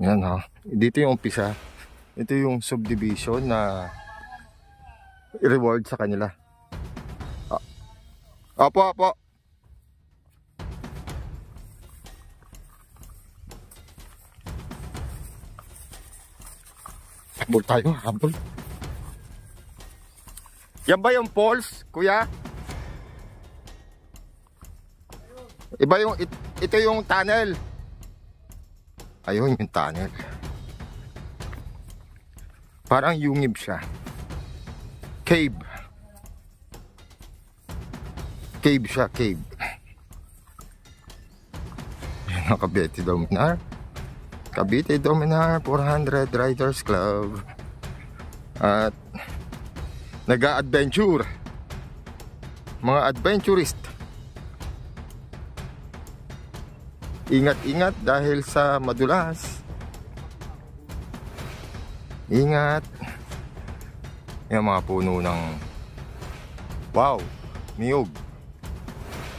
Yan ha. Dito yung umpisa. Ito yung subdivision na reward sa kanila. Apo, apo. Habol tayo, habol. Yan ba yung falls, kuya? Iba yung, ito yung tunnel. Ayun yung tunnel. Parang yungib siya. Cave. Cave siya, cave. Yan ang Cavite Dominar. Cavite Dominar 400 Riders Club. At nag-a-adventure. Mga adventurist. Ingat-ingat dahil sa madulas. Ingat. Yung mga puno ng wow, niyog.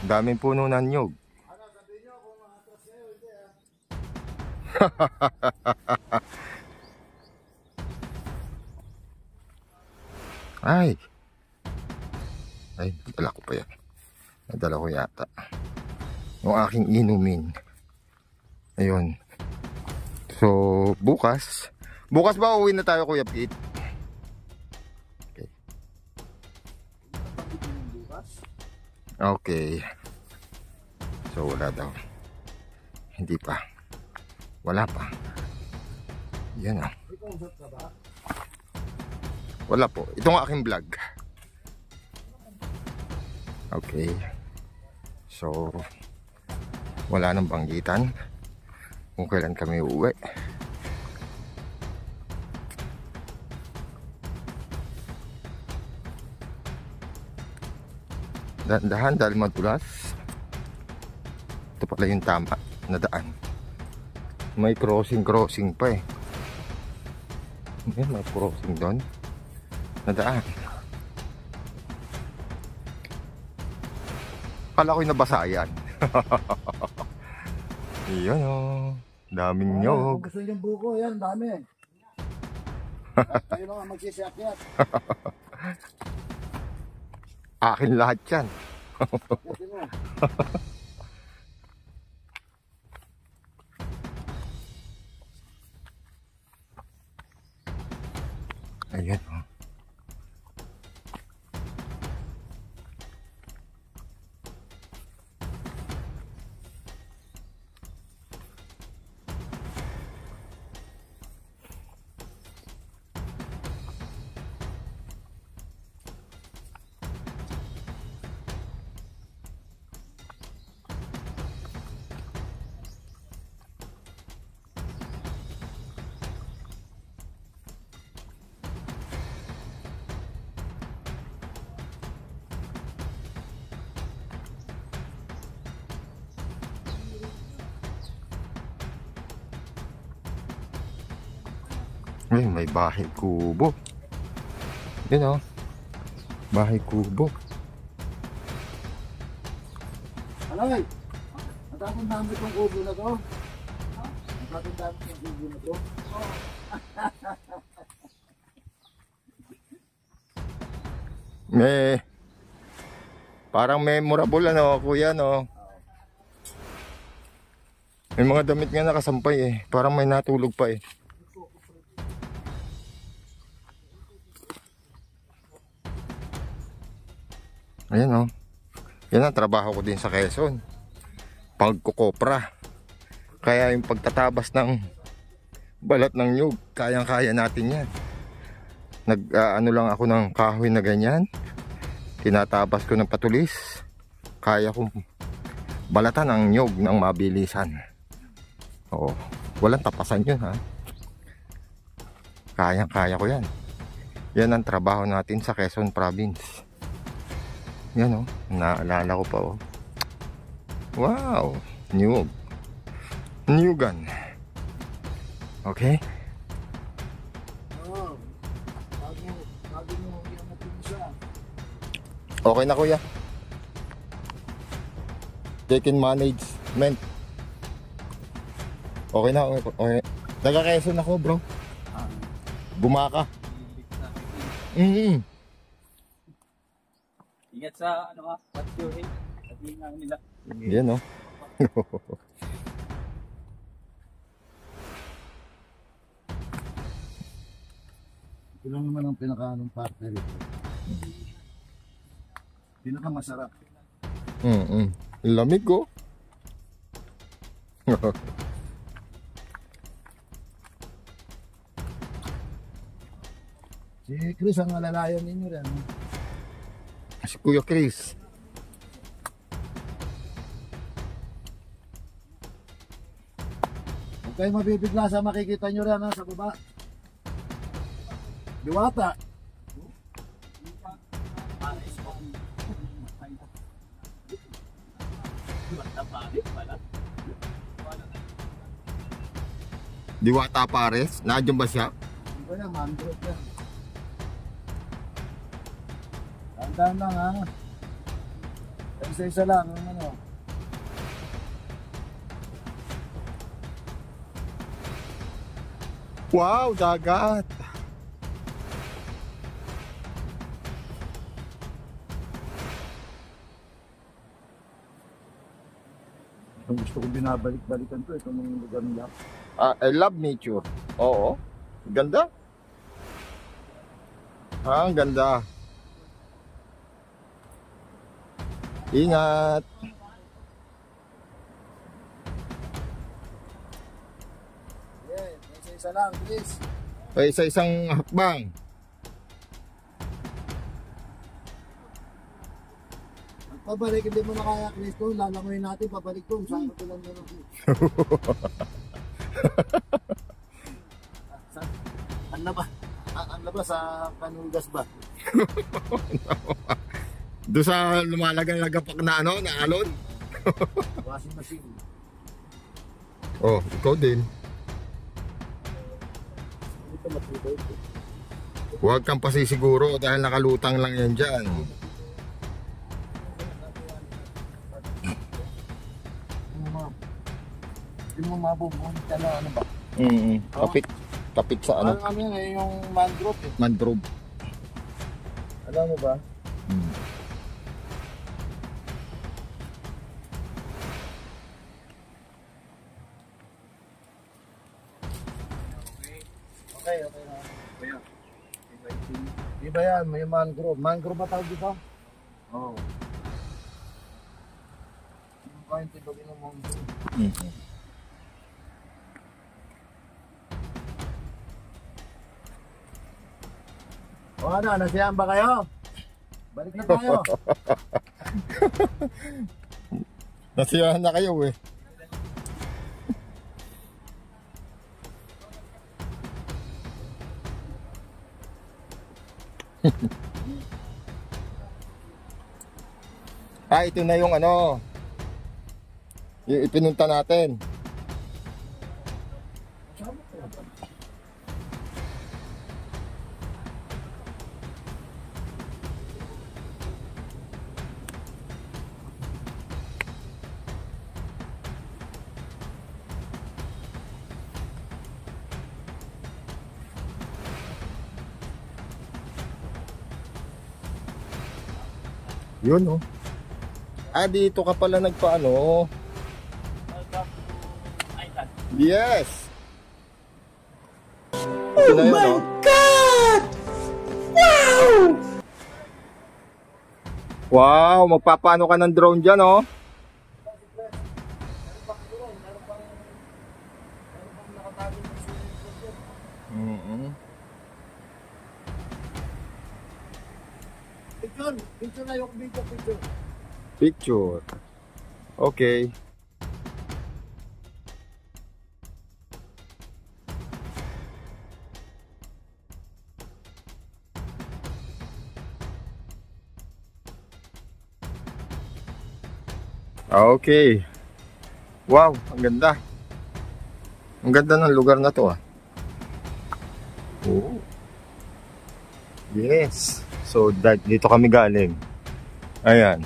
Daming puno ng niyog. Ay. Ay, nadala ko pa yan. Nadala ko yata. Yung aking inumin. Ayun. So, bukas. Bukas ba uwi na tayo, Kuya Pete? Okay. Okay. So, wala daw. Hindi pa. Wala pa. Yan ah. Wala po. Ito ang aking vlog. Okay. So, wala nang banggitan kung kailan kami uuwi. Dahan-dahan dahil madulas. Ito pala yung tama na daan. May crossing pa eh. May crossing doon na daan. Kala ko'y nabasa yan. Iyan o. Daming nyog. Gusto yung buko yan, dami. Ayun lang, magsisiakyat. Akin lahat yan. Ayan o. Ay, may bahay kubo. Yan o. Bahay kubo. Alay! Natatang dami itong kubo na to. Natatang dami itong kubo na to. May parang memorable ano, kuya no. May mga damit nga nakasampay eh. Parang may natulog pa eh. Ayan o. Yan ang trabaho ko din sa Quezon. Pagkukopra. Kaya yung pagtatabas ng balat ng nyug, kayang-kaya natin yan. Ano lang ako ng kahoy na ganyan. Tinatabas ko ng patulis. Kaya kong balatan ang nyug ng mabilisan. Oo. Walang tapasan yun ha. Kayang-kaya ko yan. Yan ang trabaho natin sa Quezon Province. Yan o, naalala ko pa o. Wow, nyug. Nyugan. Okay? Oo. Bago mo yung natin siya. Okay na kuya. Take in management. Okay na, okay. Taga Quezon ako, bro. Ah, Bumaka. Ingat sa ano ha, what's your head? Sabihin nga nila. Yan, no? ito lang naman ang pinaka-anong partner ito. Pinaka-masarap. Lamig, oh. Si Chris ang alalayan ninyo rin. Si Kuya Chris. Huwag kayo mabibigla sa makikita nyo rin sa baba. Diwata. Diwata Pares. Nandiyan ba siya? Hindi ko yan, mangrove yan. Tandaan lang ha. Isa-isa lang ang ano. Wow, dagat. Ang gusto kong binabalik-balikan to, itong mga lugar nila. I love nature. Oo. Ganda. Ang ganda. Ingat. Yeah, isa-isa lang, please. Isa-isang hakbang. Pabalik, hindi mo na kaya, Chris, doon. Lalangoyin natin, pabalik doon. Saan ko lang naman. Ang labas sa Kanulgas ba? Doon sa lumalagang lagapak na ano, na alon. Washing machine. Oh, ikaw din. Ito matuto ito. Huwag kang pasisiguro dahil nakalutang lang yan dyan. Hindi mo mabubuhay ka na ano ba? Kapit. Kapit sa ano? Ano yan eh, yung mangrove eh. Mangrove. Alam mo ba? Okay na. Di ba yan? May mangrove. Mangrove ba tawag dito? Oo. Yung kain tibagin ng mangrove. O ano, nasiyahan ba kayo? Balik na tayo. Nasiyahan na kayo eh. Ito na yung ano, yung ipinunta natin. Yun, oh. Dito ka pala nagpaano. Yes. Oh my God! Wow! Wow, magpapaano ka ng drone dyan, oh. Picture na yung picture. Picture. Okay. Okay. Wow, ang ganda. Ang ganda ng lugar na to, ah. Oh. Yes. So, dito kami galing. Ayan.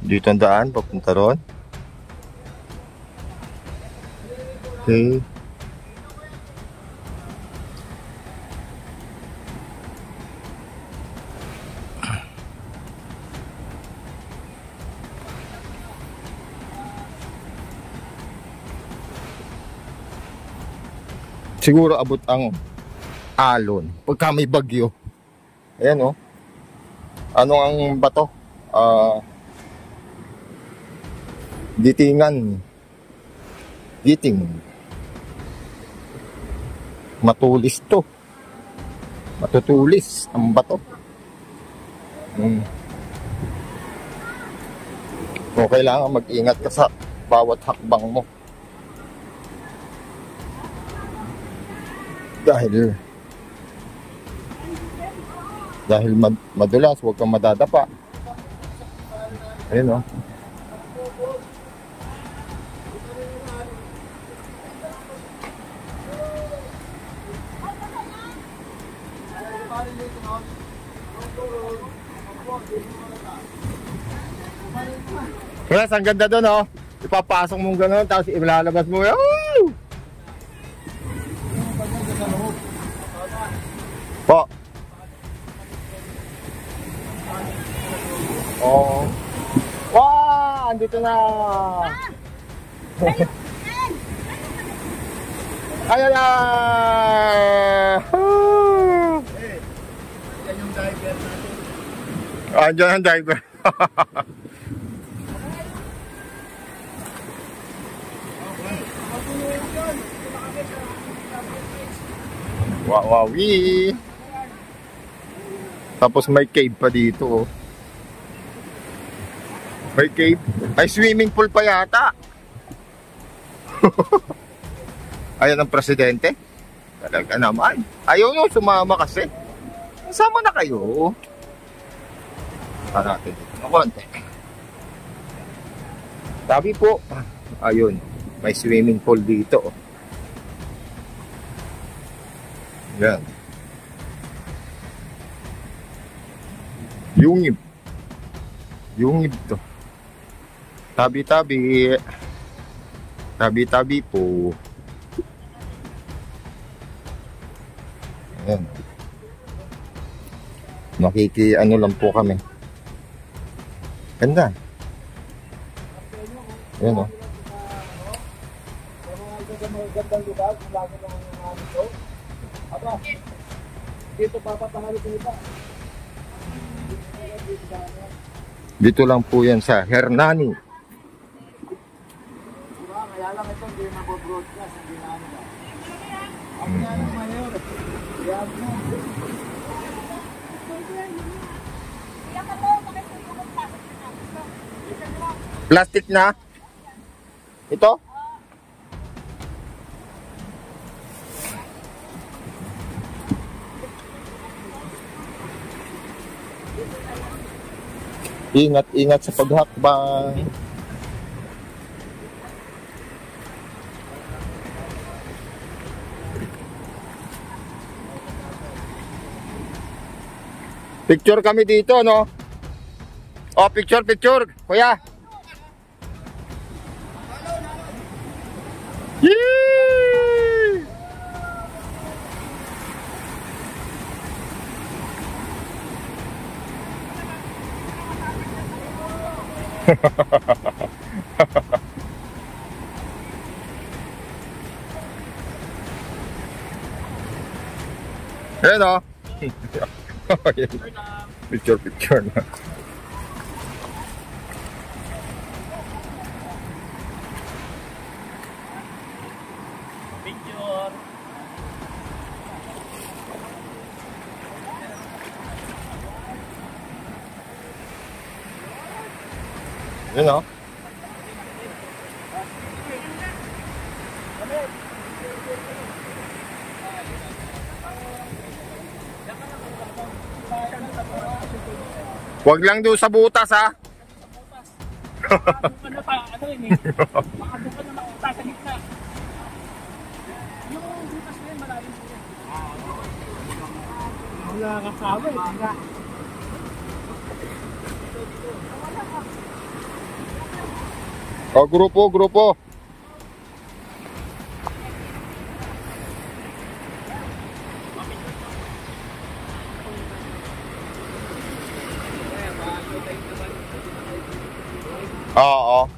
Dito ang daan, papunta ron. Okay. Siguro abot ang alon pagka may bagyo. Ayan oh. Ano ang bato? Gitingan. Giting. Matulis to. Matutulis ang bato. So, kailangan mag-ingat ka sa bawat hakbang mo. Dahil madulas, huwag kang madadapa. Ayun oh. Yes, ang ganda doon oh. Ipapasok mong gano'n, tapos ilalabas mo. Woo! Po. Oh. Wow! Andito na. Ayan na. Yan yung diver natin. Andiyan ang diver. Wawawi. Tapos may cave pa dito oh. May cave. Ay, swimming pool pa yata. Ayan ang presidente. Talaga naman. Ayaw nyo sumama kasi. Sama na kayo. Natin dito. Konti. Sabi po. Ayun. May swimming pool dito oh. Yan. Yungib. Yungib to. Tabi-tabi. Tabi-tabi po. Ayan. Ano lang po kami. Ganda. Ayan o. Magandang lugar, lagi naman yung mga ito. Aba, dito papatahali ko ito. Dito lang po yan sa Hernani. Diba, kaya lang ito hindi nabo-broadcast, hindi na ano ba. Ang yan mayor, yan mo. Plastic na? Ito? Ingat-ingat sa paghakbang. Picture kami dito, no? Oh, picture, kuya. Yee! Ayan o. Picture na. Picture. Ayan o. Wag lang doon sa butas ha. Baka na pa, ano yun eh. Baka buka na makuta sa gitna. Yung butas na yun, malalim po yun. Wala kasama eh. O, grupo. Oo.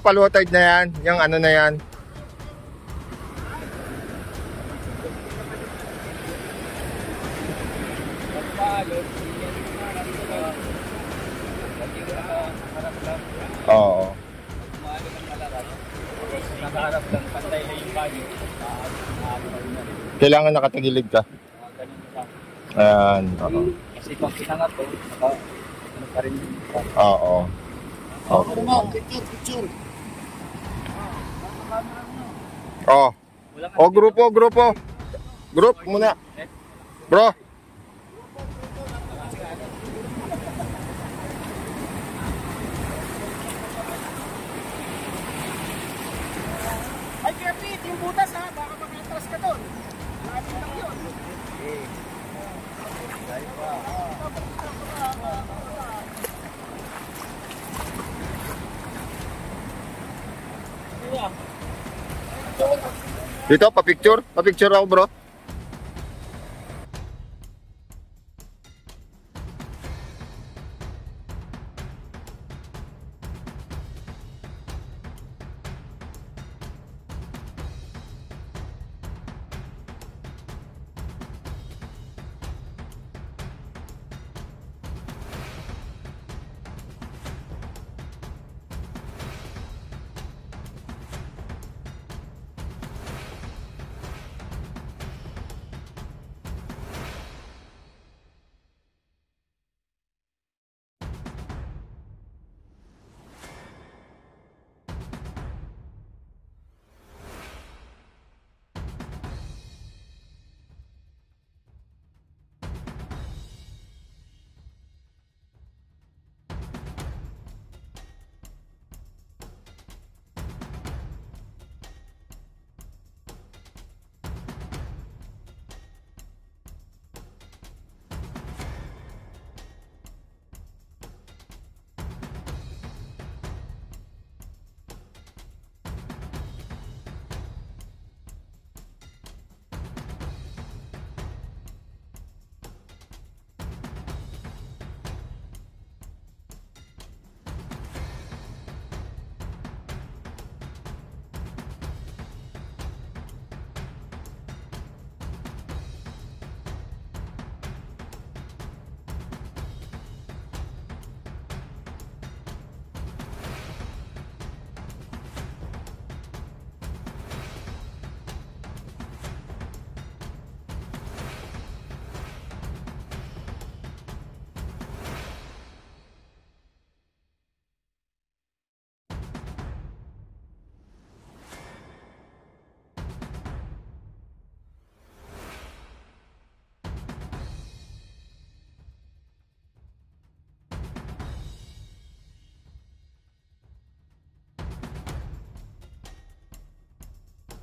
Paluwa tide na yan. Yung ano na yan. Oo. Nakaharap lang, pantay na yung bayo. Kailangan nakatagilid ka. Ayan. Oo. Kasi pag sinangat ko, ano pa rin. Oo. Okay. Ano mo? Picture. Oh. Oh, grupo. Group muna. Bro. Ay, Kuya Pete, yung butas ha, baka makatras ka doon. Lagi lang yun. Dito, pa-picture. Pa-picture ako, bro.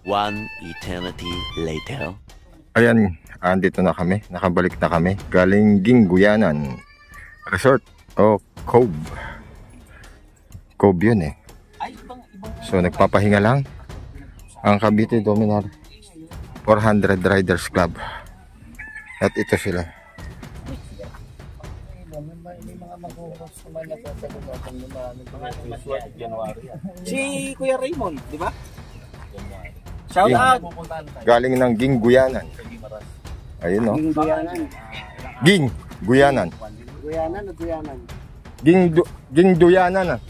One eternity later. Ayan, andito na kami. Nakabalik na kami. Galing Ginguyanan Resort o Cove. Cove yun eh. So nagpapahinga lang ang Cavite Dominar 400 Riders Club. At ito sila. Si Kuya Raymond, di ba? Shout out! Galing ng Ginguyanan. Ayun no. Guyanan. Ginguyanan. Guyanan o Guyanan? Ginguyanan.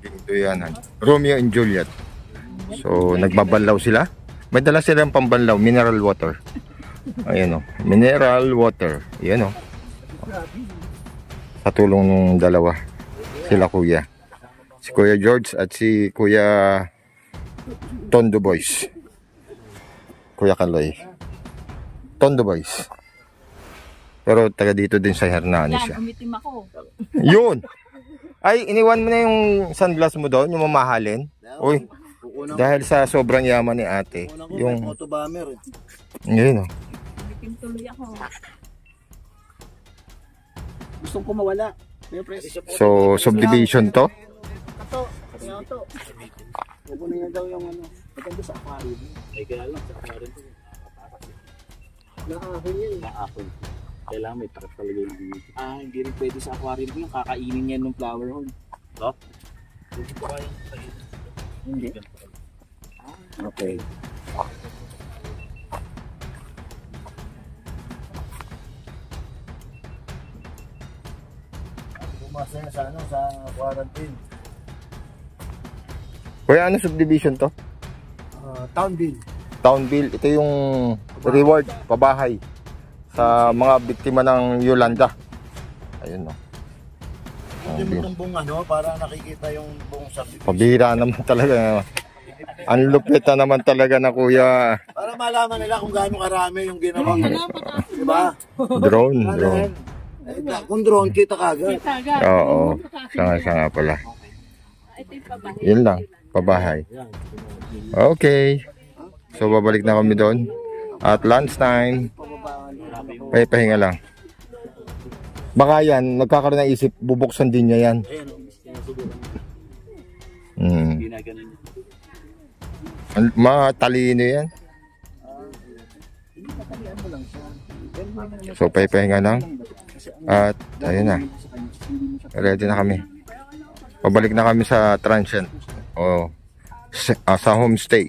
Ginguyanan. Romeo and Juliet. So nagbabanlaw sila. May dala silang pambanlaw, mineral water. Ayun o. Mineral water. Ayun o. Sa tulong ng dalawa. Sila kuya. Si Kuya George at si Kuya Tondo Boys. Kuya Kaloy. Tondo Boys. Pero taga dito din sa Hernanis siya. Umitim ako. Yun! Ay, iniwan mo na yung sunglass mo doon, yung mamahalin. Uy, dahil sa sobrang yaman ni ate. Yung Auto bomber eh. yun o. Umitim tuloy ako. Gustong ko mawala. So, subdivision to. Ito. Huwag na niya daw yung ano. Maganda sa aquarium. Ay, kaya lang sa aquarium to. Nakahon yan. Nakahon. Kailangan may takat talaga yung dito. Hindi rin pwede sa aquarium yung kakainin yan ng flower horn. No? Hindi. Okay. masaya sa ano, sa quarantine. Kuya, ano subdivision to? Townville. Townville. Ito yung reward, pabahay sa mga biktima ng Yolanda. Ayun, no. Hindi mo itong buong ano, para nakikita yung buong subdivision. Pabira naman talaga. Ang lupit na naman talaga na kuya. Para malaman nila kung gaano karami yung ginawa. Diba? Drone. Eh, kung drone, kita kagad. Oo. Siya nga pala. Yun lang. Pabahay. Okay. So babalik na kami doon. At lunchtime. Pahinga lang. Baka yan, nagkakaroon ng isip, bubuksan din niya yan. Ginaganon niya. Matalino yan. So pahinga lang. At ayun na. Ready na kami. Pabalik na kami sa transient. O sa homestay.